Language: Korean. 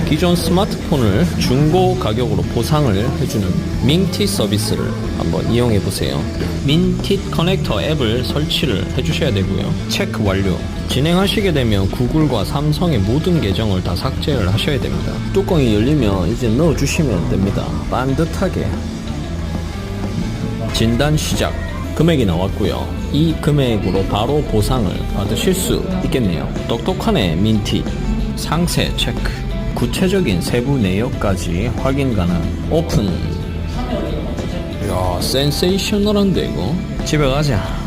기존 스마트폰을 중고 가격으로 보상을 해주는 민티 서비스를 한번 이용해보세요. 민티 커넥터 앱을 설치를 해주셔야 되고요. 체크 완료. 진행하시게 되면 구글과 삼성의 모든 계정을 다 삭제를 하셔야 됩니다. 뚜껑이 열리면 이제 넣어주시면 됩니다. 반듯하게. 진단 시작. 금액이 나왔고요. 이 금액으로 바로 보상을 받으실 수 있겠네요. 똑똑하네 민티. 상세 체크. 구체적인 세부 내역까지 확인 가능. 오픈. 이야 센세이셔널한데 이거. 집에 가자.